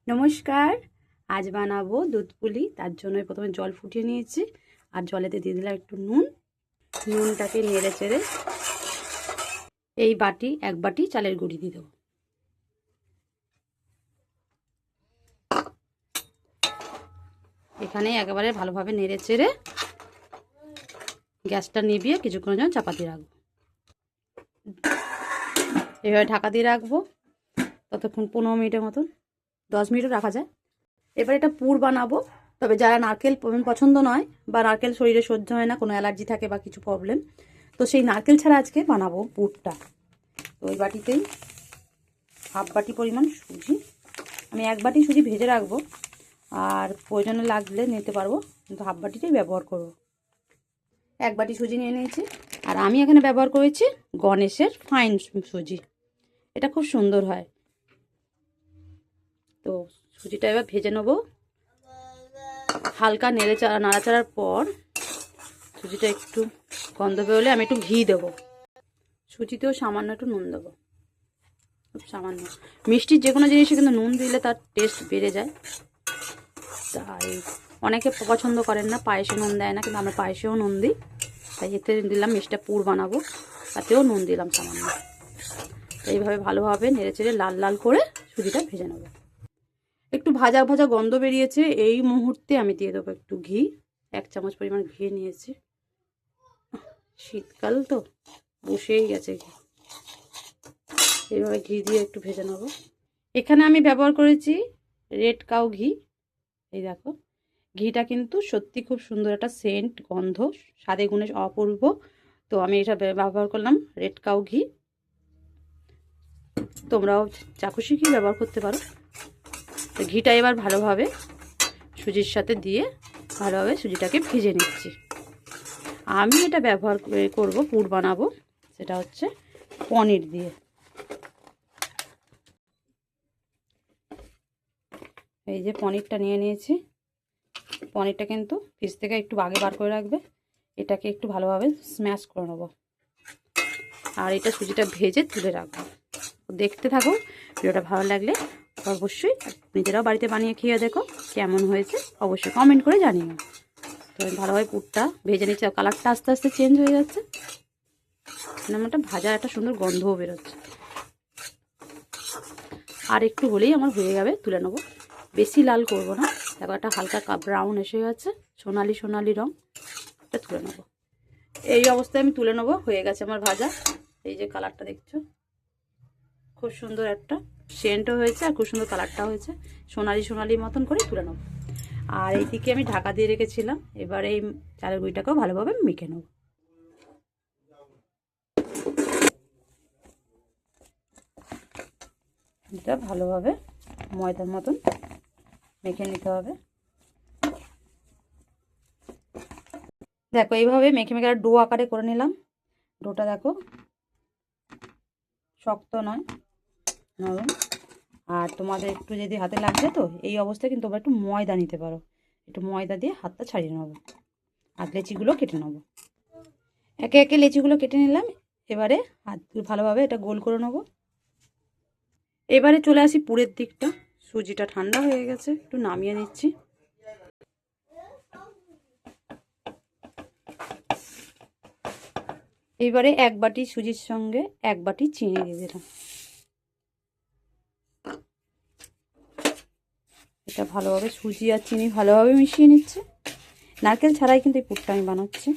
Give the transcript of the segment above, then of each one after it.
নমস্কার। আজ বানাবো দুধ পুলি। তার জন্য প্রথমে জল ফুটিয়ে নিয়েছি আর জলেতে দিয়ে দিলাম একটু নুন। নুনটাকে নেড়ে চেড়ে এই বাটি এক বাটি চালের গুঁড়ি দিয়ে দেবো। এখানে একেবারে ভালোভাবে নেড়ে চেড়ে গ্যাসটা নিভিয়ে কিছুক্ষণের জন্য চাপা দিয়ে রাখবো। এভাবে ঢাকা দিয়ে রাখবো ততক্ষণ 15 মিনিটের মতন, 10 মিনিটও রাখা যায়। এবার এটা পুর বানাবো। তবে যারা নারকেল পছন্দ নয় বা নারকেল শরীরে সহ্য হয় না, কোনো অ্যালার্জি থাকে বা কিছু প্রবলেম, তো সেই নারকেল ছাড়া আজকে বানাবো পুরটা। তো ওই বাটিতেই হাফ বাটি পরিমাণ সুজি, আমি এক বাটি সুজি ভেজে রাখবো, আর প্রয়োজনে লাগলে নিতে পারবো, কিন্তু হাফ বাটিটাই ব্যবহার করব। এক বাটি সুজি নিয়ে নিয়েছি। আর আমি এখানে ব্যবহার করেছি গণেশের ফাইন সুজি, এটা খুব সুন্দর হয়। তো সুজিটা এবার ভেজে নেবো। হালকা নাড়াচাড়ার পর সুজিটা একটু গন্ধ বেরোলে আমি একটু ঘি দেবো। সুজিতেও সামান্য একটু নুন দেবো, খুব সামান্য। মিষ্টির যে কোনো জিনিসে কিন্তু নুন দিলে তার টেস্ট বেড়ে যায়। তাই অনেকে পছন্দ করেন না, পায়েসে নুন দেয় না, কিন্তু আমরা পায়েসেও নুন দিই। তাই এতে দিলাম, মিষ্টিটা পুর বানাবো, তাতেও নুন দিলাম সামান্য। এইভাবে ভালোভাবে নেড়ে চেড়ে লাল লাল করে সুজিটা ভেজে নেবো। একটু ভাজা ভাজা গন্ধ বেরিয়েছে, এই মুহূর্তে আমি দিয়ে দেবো একটু ঘি। 1 চামচ পরিমাণ ঘি নিয়েছি। শীতকাল তো বসেই গেছে ঘি। এইভাবে ঘি দিয়ে একটু ভেজে নেবো। এখানে আমি ব্যবহার করেছি রেড কাউ ঘি। এই দেখো, ঘিটা কিন্তু সত্যি খুব সুন্দর একটা সেন্ট, গন্ধ, স্বাদে গুণে অপূর্ব। তো আমি এটা ব্যবহার করলাম রেড কাউ ঘি। তোমরাও চাকুশি ঘি ব্যবহার করতে পারো। তো ঘিটা এবার ভালোভাবে সুজির সাথে দিয়ে ভালোভাবে সুজিটাকে ভেজে নিচ্ছি। আমি এটা ব্যবহার করব, পুর বানাবো, সেটা হচ্ছে পনির দিয়ে। এই যে পনিরটা নিয়ে নিয়েছি। পনিরটা কিন্তু ফ্রিজ থেকে একটু আগে বার করে রাখবে। এটাকে একটু ভালোভাবে স্ম্যাশ করে নেবো, আর এটা সুজিটা ভেজে তুলে রাখবো। দেখতে থাকো। ভিডিওটা ভালো লাগলে অবশ্যই নিজেরাও বাড়িতে বানিয়ে খেয়ে দেখো কেমন হয়েছে, অবশ্যই কমেন্ট করে জানিও। তো ভালোভাবে পুরটা ভেজে নিচ্ছি। কালারটা আস্তে আস্তে চেঞ্জ হয়ে যাচ্ছে, একটা ভাজার একটা সুন্দর গন্ধও বেরোচ্ছে। আর একটু হলেই আমার হয়ে যাবে, তুলে নেবো। বেশি লাল করব না, দেখো একটা হালকা ব্রাউন এসে গেছে, সোনালি সোনালি রং। এটা তুলে নেবো। এই অবস্থায় আমি তুলে নেবো, হয়ে গেছে আমার ভাজা। এই যে কালারটা দেখছো, খুব সুন্দর একটা সেন্টও হয়েছে আর খুব সুন্দর কালারটাও হয়েছে। সোনালি সোনালি মতন করে তুলে নেবো। আর এইদিকে আমি ঢাকা দিয়ে রেখেছিলাম। এবার এই চালের গুঁড়িটাকেও ভালোভাবে মেখে নেবো। এটা ভালোভাবে ময়দার মতন মেখে নিতে হবে। দেখো এইভাবে মেখে মেখে ডো আকারে করে নিলাম। ডোটা দেখো শক্ত নয়, নরম। আর তোমাদের একটু যদি হাতে লাগছে, তো এই অবস্থায় কিন্তু তোমরা একটু ময়দা নিতে পারো। একটু ময়দা দিয়ে হাতটা ছাড়িয়ে নেবো, আর লেচিগুলো কেটে নেবো। একে একে লেচিগুলো কেটে নিলাম। এবারে হাত ভালোভাবে এটা গোল করে নেবো। এবারে চলে আসি পুরের দিকটা। সুজিটা ঠান্ডা হয়ে গেছে, একটু নামিয়ে নিচ্ছি। এবারে এক বাটি সুজির সঙ্গে এক বাটি চিনি দিয়ে দিলাম। এটা ভালোভাবে সুজি আর চিনি ভালোভাবে মিশিয়ে নিচ্ছে। নারকেল ছাড়াই কিন্তু এই পুরটা আমি বানাচ্ছি।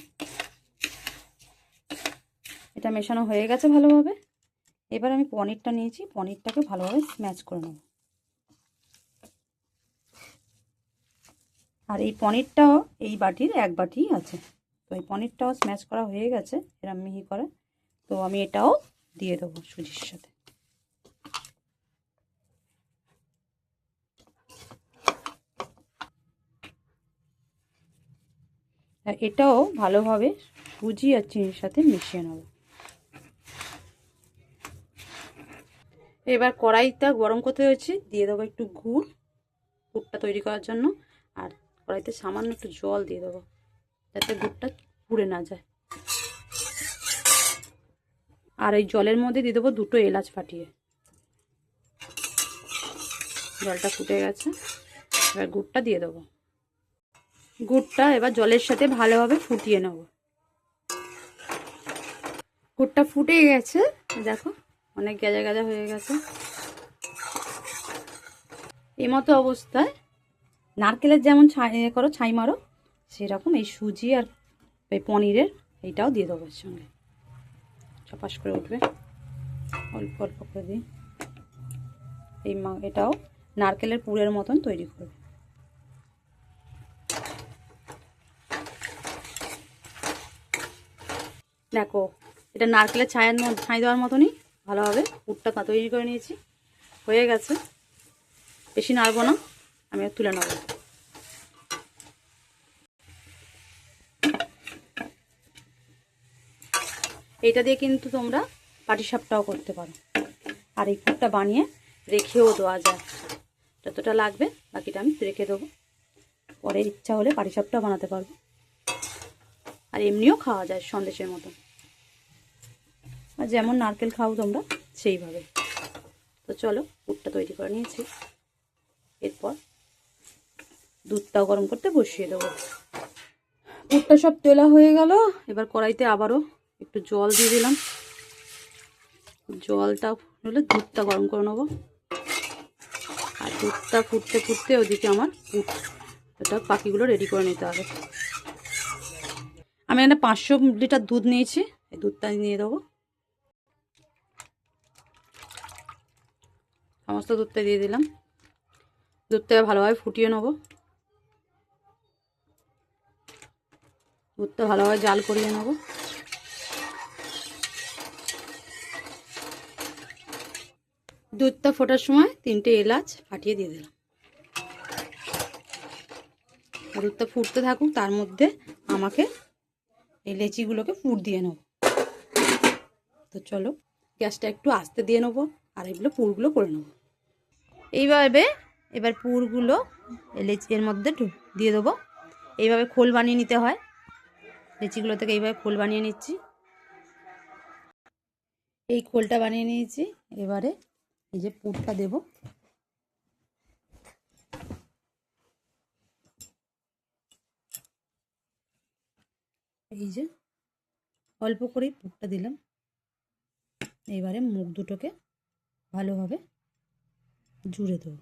এটা মেশানো হয়ে গেছে ভালোভাবে। এবার আমি পনিরটা নিয়েছি, পনিরটাকে ভালোভাবে স্ম্যাশ করে নেব। আর এই পনিরটাও এই বাটির এক বাটি আছে। তো এই পনিরটাও স্ম্যাশ করা হয়ে গেছে এরম মিহি করে। তো আমি এটাও দিয়ে দেবো সুজির সাথে। আর এটাও ভালোভাবে সুজি আর চিনির সাথে মিশিয়ে নেব। এবার কড়াইটা গরম করতে হয়েছে, দিয়ে দেবো একটু গুড়, পুরটা তৈরি করার জন্য। আর কড়াইতে সামান্য একটু জল দিয়ে দেবো, যাতে গুড়টা পুড়ে না যায়। আর এই জলের মধ্যে দিয়ে দেবো 2টো এলাচ ফাটিয়ে। জলটা ফুটে গেছে, এবার গুড়টা দিয়ে দেবো। গুড়টা এবার জলের সাথে ভালোভাবে ফুটিয়ে নেব। গুড়টা ফুটে গেছে, দেখো অনেক গাজা গাজা হয়ে গেছে। এই মতো অবস্থায় নারকেলের যেমন ছাই করো, ছাই মারো, সেরকম এই সুজি আর এই পনিরের এইটাও দিয়ে দেবো এর সঙ্গে। চপাস করে উঠবে, অল্প অল্প করে দিই। এটাও নারকেলের পুরের মতন তৈরি করবে। দেখো এটা নারকেলের ছাই দেওয়ার মতনই ভালোভাবে পুরটা তৈরি করে নিয়েছি। হয়ে গেছে, বেশি নাড়বো না, আমি তুলে নেব। এইটা দিয়ে কিন্তু তোমরা পাটিসাপটাও করতে পারো, আর এই পুরটা বানিয়ে রেখেও দেওয়া যায়। যতটা লাগবে বাকিটা আমি রেখে দেবো, পরে ইচ্ছা হলে পাটিসাপটা বানাতে পারবো। আর এমনিও খাওয়া যায় সন্দেশের মতন, আর যেমন নারকেল খাও তোমরা সেইভাবে। তো চলো, পুরটা তৈরি করে নিয়েছি, এরপর দুধটাও গরম করতে বসিয়ে দেবো। পুরটা সব তেলা হয়ে গেল, এবার কড়াইতে আবারও একটু জল দিয়ে দিলাম। জলটা হলে দুধটা গরম করে নেবো, আর দুধটা ফুটতে ফুটতে ওদিকে আমার পুরটা বাকিগুলো রেডি করে নিতে হবে। আমি এখানে 500 লিটার দুধ নিয়েছি, এই দুধটা নিয়ে দেবো। সমস্ত দুধটা দিয়ে দিলাম। দুধটা ভালোভাবে ফুটিয়ে নেবো, দুধটা ভালোভাবে জাল করিয়ে নেবো। দুধটা ফোটার সময় 3টে এলাচ ফাটিয়ে দিয়ে দিলাম। দুধটা ফুটতে থাকুক, তার মধ্যে আমাকে এই লেচিগুলোকে পুর দিয়ে নেব। তো চলো, গ্যাসটা একটু আস্তে দিয়ে নেবো, আর এগুলো পুরগুলো করে নেবো। এবার পুরগুলো এর মধ্যে দিয়ে দেবো। এইভাবে খোল বানিয়ে নিতে হয় লেচিগুলো থেকে, এইভাবে খোল বানিয়ে নিচ্ছি। এই খোলটা বানিয়ে নিয়েছি, এবারে এই যে পুরটা দেব। এই যে অল্প করেই পুরটা দিলাম। এবারে মুখ দুটোকে ভালোভাবে জুড়ে দেবো।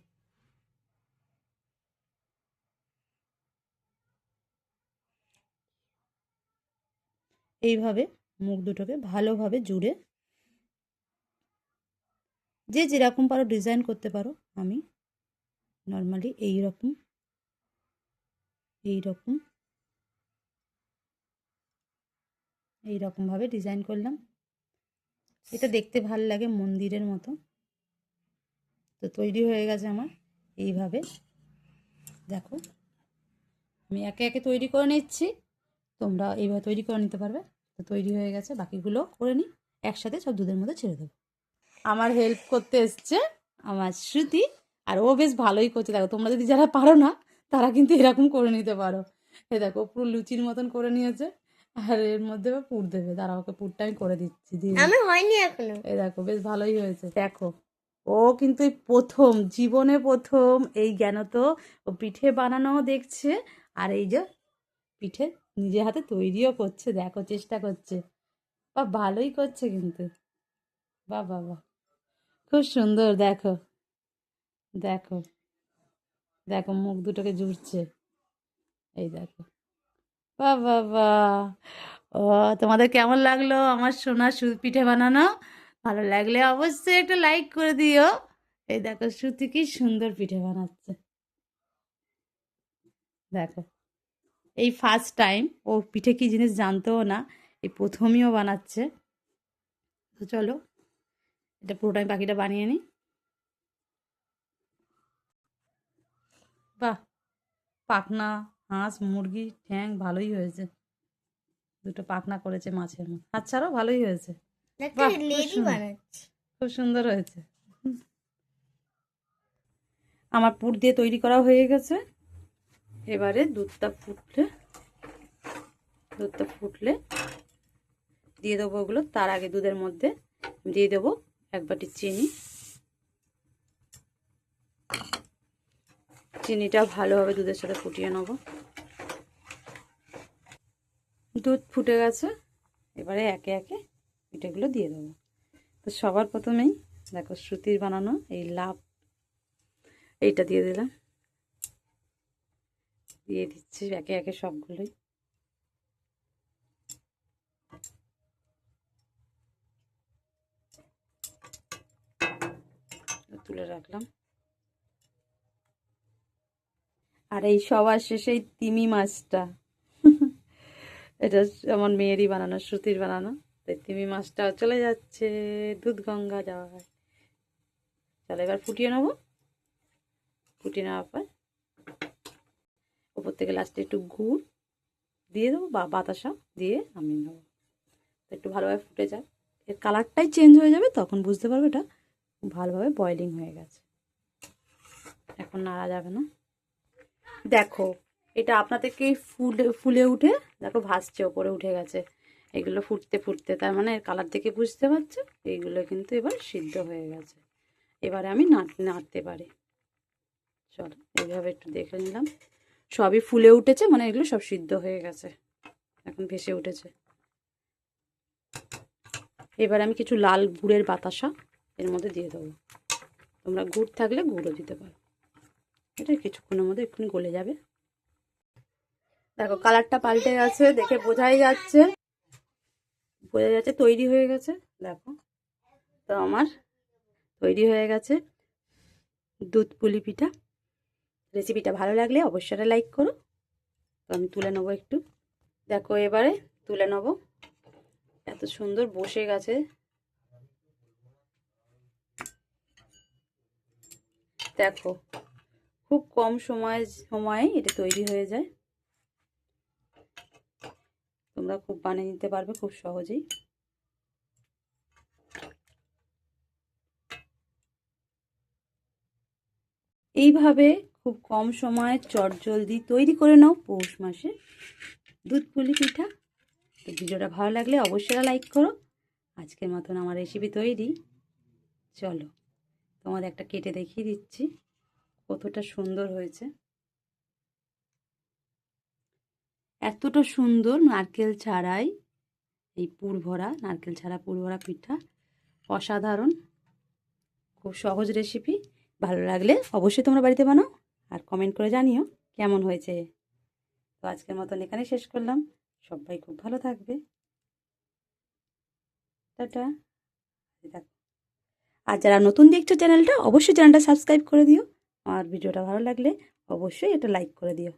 এইভাবে মুখ দুটোকে ভালোভাবে জুড়ে, যে যেরকম পারো ডিজাইন করতে পারো। আমি নর্মালি এইরকমভাবে ডিজাইন করলাম। এটা দেখতে ভালো লাগে, মন্দিরের মতো। তো তৈরি হয়ে গেছে আমার এইভাবে। দেখো আমি একে একে তৈরি করে নিচ্ছি, তোমরা এইভাবে তৈরি করে নিতে পারবে। তো তৈরি হয়ে গেছে, বাকিগুলো করে নিই, একসাথে সব দুধের মধ্যে ছেড়ে দেবো। আমার হেল্প করতে এসছে আমার শ্রুতি, আর ও বেশ ভালোই করছে। দেখো তোমরা যদি যারা পারো না, তারা কিন্তু এরকম করে নিতে পারো। এই দেখো পুরো লুচির মতন করে নিয়েছে, আর এর মধ্যে পুর দেবে। তারা ওকে পুরটা আমি করে দিচ্ছি। আমি হয়নি এখনো। এই দেখো বেশ ভালোই হয়েছে। দেখো ও কিন্তু এই প্রথম, জীবনে প্রথম এই জ্ঞান, তো ও পিঠে বানানো দেখছে, আর এই যে পিঠে নিজে হাতে তৈরিও করছে। দেখো চেষ্টা করছে, বা ভালোই করছে কিন্তু। বাহ বাহ বাহ, খুব সুন্দর। দেখো দেখো দেখো মুখ দুটোকে জুড়ছে, এই দেখো। বাহ বাহ বাহ। ও, তোমাদের কেমন লাগলো আমার সোনা পিঠে বানানো? ভালো লাগলে অবশ্যই একটা লাইক করে দিও। এই দেখো শ্রুতি কি সুন্দর পিঠে বানাচ্ছে। দেখো এই ফার্স্ট টাইম ও পিঠে কি জিনিস জানতেও না, এই প্রথমেও বানাচ্ছে। তো চলো এটা পুরোটাই বাকিটা বানিয়ে নিই। বাহ, পাখনা হাঁস মুরগি ঠ্যাং ভালোই হয়েছে। দুটো পাখনা করেছে মাছের মতো, হাত ছাড়াও ভালোই হয়েছে। বাহ, খুব সুন্দর হয়েছে। আমার পুর দিয়ে তৈরি করা হয়ে গেছে। এবারে দুধটা ফুটলে দিয়ে দেবো ওগুলো। তার আগে দুধের মধ্যে দিয়ে দেবো 1 বাটি চিনি, চিনিটা ভালোভাবে দুধের সাথে ফুটিয়ে নেব। দুধ ফুটে গেছে, এবারে একে একে পিঠেগুলো দিয়ে দেবো। তো সবার প্রথমেই দেখো শ্রুতির বানানো এই লাভ এইটা দিয়ে দিলাম, দিয়ে দিচ্ছি একে একে সবগুলোই। তুলে রাখলাম। আর এই সবার শেষে এই তিমি মাছটা এটা আমার মেয়েরই বানানো, শ্রুতির বানানো। তাই তিমি মাছটা চলে যাচ্ছে দুধ গঙ্গা যাওয়া হয়। তাহলে এবার ফুটিয়ে নেবো। ফুটিয়ে নেওয়ার পর ওপর থেকে লাস্টে একটু গুড় দিয়ে দেবো বা বাতাসা দিয়ে নামিয়ে নেবো। একটু ভালোভাবে ফুটে যায়, এর কালারটাই চেঞ্জ হয়ে যাবে, তখন বুঝতে পারবে এটা ভালোভাবে বয়েলিং হয়ে গেছে। এখন নাড়া যাবে না। দেখো এটা আপনা থেকেই ফুলে উঠে দেখো ভাসছে, ওপরে উঠে গেছে। এগুলো ফুটতে ফুটতে, তার মানে কালার দেখে বুঝতে পারছো এইগুলো কিন্তু এবার সিদ্ধ হয়ে গেছে। এবারে আমি নাড়তে পারি। চলো এইভাবে একটু দেখে নিলাম, সবই ফুলে উঠেছে, মানে এগুলো সব সিদ্ধ হয়ে গেছে, এখন ভেসে উঠেছে। এবার আমি কিছু লাল গুড়ের বাতাসা এর মধ্যে দিয়ে দেবো। তোমরা গুড় থাকলে গুড়ও দিতে পারো। এটা কিছুক্ষণের মধ্যে এক্ষুনি গলে যাবে। দেখো কালারটা পাল্টে গেছে, দেখে বোঝা যাচ্ছে তৈরি হয়ে গেছে। দেখো তো আমার তৈরি হয়ে গেছে দুধ পুলি পিঠা। রেসিপিটা ভালো লাগলে অবশ্যই লাইক করো। তো আমি তুলে নেবো একটু। দেখো এবারে তুলে নেবো। এত সুন্দর বসে গেছে। দেখো খুব কম সময়ে এটা তৈরি হয়ে যায়। তোমরা খুব বানিয়ে নিতে পারবে খুব সহজেই। এইভাবে খুব কম সময়ে চটজলদি তৈরি করে নাও পৌষ মাসে দুধ পুলি পিঠা। তো ভিডিওটা ভালো লাগলে অবশ্যই লাইক করো। আজকের মতন আমার রেসিপি তৈরি। চলো তোমাদের একটা কেটে দেখিয়ে দিচ্ছি কতটা সুন্দর হয়েছে। এতটা সুন্দর নারকেল ছাড়াই এই নারকেল ছাড়া পুরভরা পিঠা অসাধারণ। খুব সহজ রেসিপি। ভালো লাগলে অবশ্যই তোমরা বাড়িতে বানাও আর কমেন্ট করে জানিও কেমন হয়েছে। তো আজকের মতন এখানে শেষ করলাম। সবাই খুব ভালো থাকবে। টাটা। আর যারা নতুন দেখছো চ্যানেলটা, অবশ্যই চ্যানেলটা সাবস্ক্রাইব করে দিও। আর ভিডিওটা ভালো লাগলে অবশ্যই এটা লাইক করে দিও।